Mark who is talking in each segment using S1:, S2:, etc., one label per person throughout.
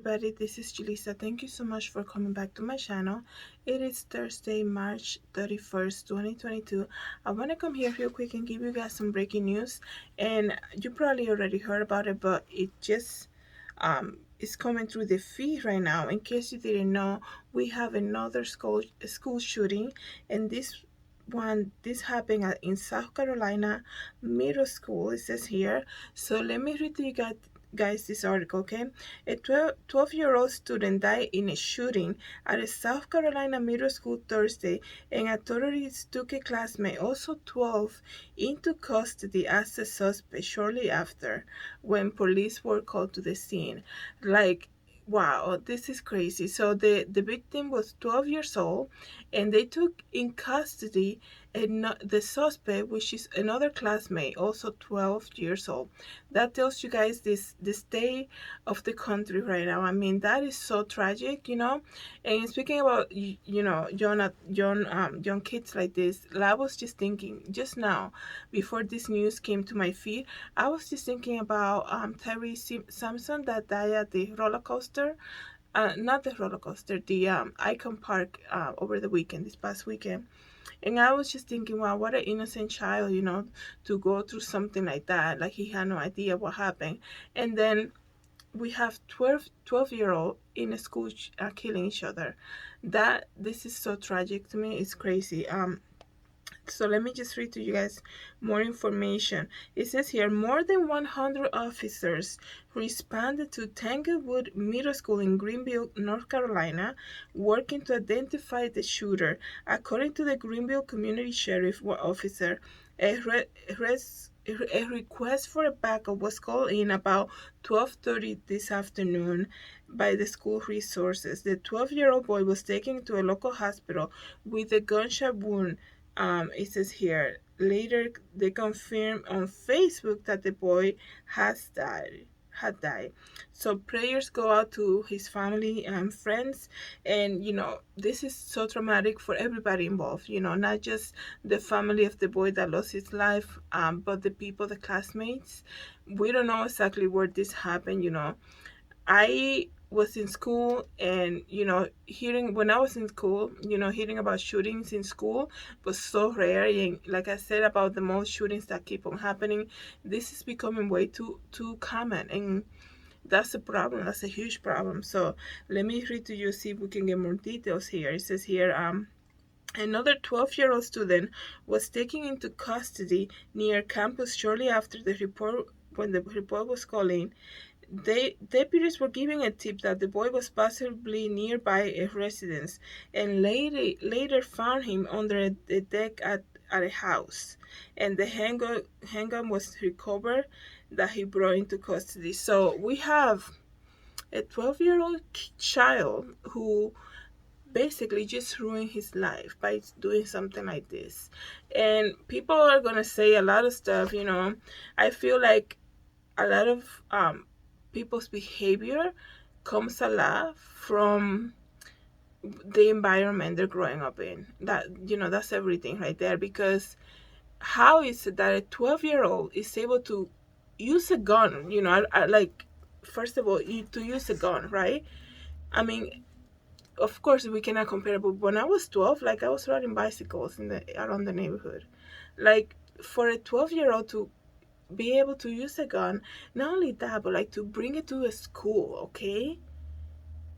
S1: everybody, this is Julissa. Thank you so much for coming back to my channel. It is Thursday, March 31st, 2022. I want to come here real quick and give you guys some breaking news. And you probably already heard about it, but it just is coming through the feed right now. In case you didn't know, we have another school shooting, and this happened in South Carolina Middle School, it says here. So let me read to you guys this article. Okay, a 12-year-old student died in a shooting at a South Carolina middle school Thursday, and authorities took a classmate, also 12, into custody as a suspect shortly after, when police were called to the scene. Like, wow, this is crazy. So the victim was 12 years old, and they took in custody the suspect, which is another classmate, also 12 years old. That tells you guys the state of the country right now. I mean, that is so tragic, you know. And speaking about young kids like this, I was just thinking just now, before this news came to my feed, I was just thinking about Terry Sampson that died at the roller coaster. Not the roller coaster, the Icon Park over the weekend, this past weekend. And I was just thinking, wow, what an innocent child, you know, to go through something like that. Like, he had no idea what happened. And then we have 12-year-old in a school killing each other. This is so tragic to me. It's crazy. So let me just read to you guys more information. It says here, more than 100 officers responded to Tanglewood Middle School in Greenville, North Carolina, working to identify the shooter. According to the Greenville Community Sheriff Officer, a request for a backup was called in about 12:30 this afternoon by the school resources. The 12-year-old boy was taken to a local hospital with a gunshot wound. It says here, later they confirmed on Facebook that the boy had died. So prayers go out to his family and friends. And you know, this is so traumatic for everybody involved, you know, not just the family of the boy that lost his life, but the people, the classmates. We don't know exactly where this happened, you know. I was in school, and you know, hearing when I was in school, you know, hearing about shootings in school was so rare. And like I said about the most shootings that keep on happening, this is becoming way too common, and that's a problem. That's a huge problem. So let me read to you, see if we can get more details here. It says here, another 12-year-old student was taken into custody near campus shortly after the report. When the report was called in, deputies were giving a tip that the boy was possibly nearby a residence, and later found him under the deck at a house, and the handgun was recovered that he brought into custody. So we have a 12-year-old child who basically just ruined his life by doing something like this. And people are gonna say a lot of stuff, you know. I feel like a lot of people's behavior comes a lot from the environment they're growing up in. That, you know, that's everything right there. Because how is it that a 12-year-old is able to use a gun? You know, like, first of all, to use a gun, right? I mean, of course we cannot compare, but when I was 12, like, I was riding bicycles around the neighborhood. Like, for a 12-year-old to be able to use a gun, not only that, but like to bring it to a school, okay?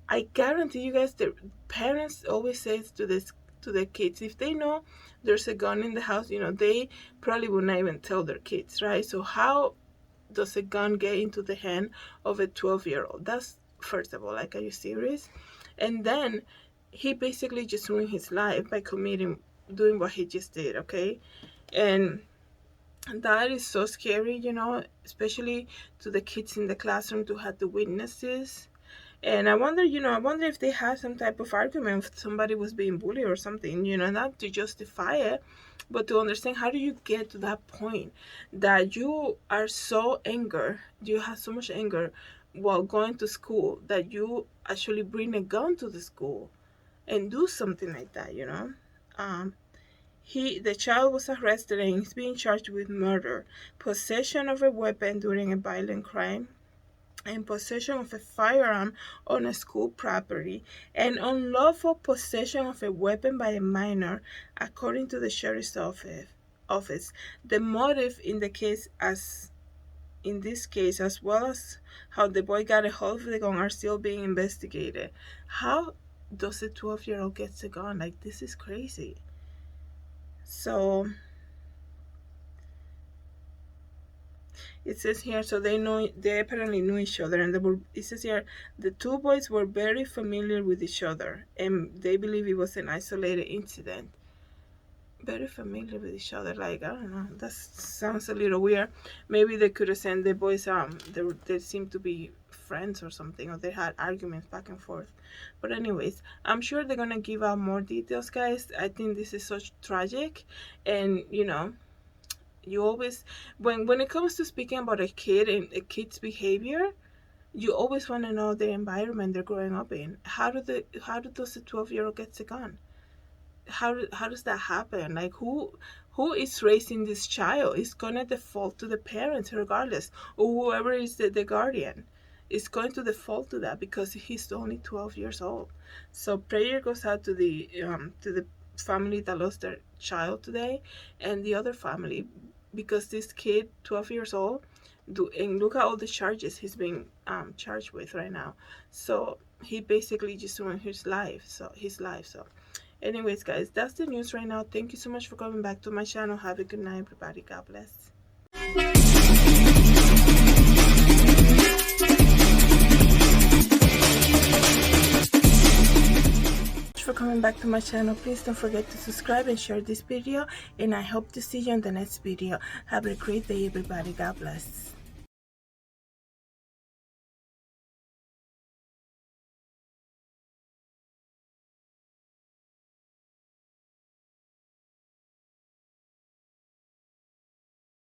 S1: I guarantee you guys, the parents always says to this to the kids, if they know there's a gun in the house, you know, they probably would not even tell their kids, right? So how does a gun get into the hand of a 12-year-old? That's, first of all, like, are you serious? And then he basically just ruined his life by doing what he just did, okay? And that is so scary, you know, especially to the kids in the classroom, to have the witnesses. And I wonder, you know, I wonder if they had some type of argument, if somebody was being bullied or something, you know, not to justify it, but to understand, how do you get to that point that you are so angry, you have so much anger while going to school, that you actually bring a gun to the school and do something like that, you know? Um, the child was arrested and is being charged with murder, possession of a weapon during a violent crime, in possession of a firearm on a school property, and unlawful possession of a weapon by a minor, according to the sheriff's office. The motive in the case, as in this case, as well as how the boy got a hold of the gun, are still being investigated. How does a 12-year-old get the gun? Like, this is crazy. So it says here, so they apparently knew each other, and it says here, the two boys were very familiar with each other, and they believe it was an isolated incident. Very familiar with each other, like, I don't know, that sounds a little weird. Maybe they could have sent the boys, they seemed to be friends or something, or they had arguments back and forth. But anyways, I'm sure they're gonna give out more details, guys. I think this is such tragic, and you always, when it comes to speaking about a kid and a kid's behavior, you always want to know the environment they're growing up in. How does a 12-year-old get a gun? How does that happen? Like, who is raising this child? It's gonna default to the parents regardless, or whoever is the guardian. It's going to default to that because he's only 12 years old. So prayer goes out to the family that lost their child today, and the other family, because this kid, 12 years old, and look at all the charges he's being charged with right now. So he basically just ruined his life. So anyways, guys, that's the news right now. Thank you so much for coming back to my channel. Have a good night, everybody. God bless. For coming back to my channel, please don't forget to subscribe and share this video, and I hope to see you in the next video. Have a great day, everybody. God bless.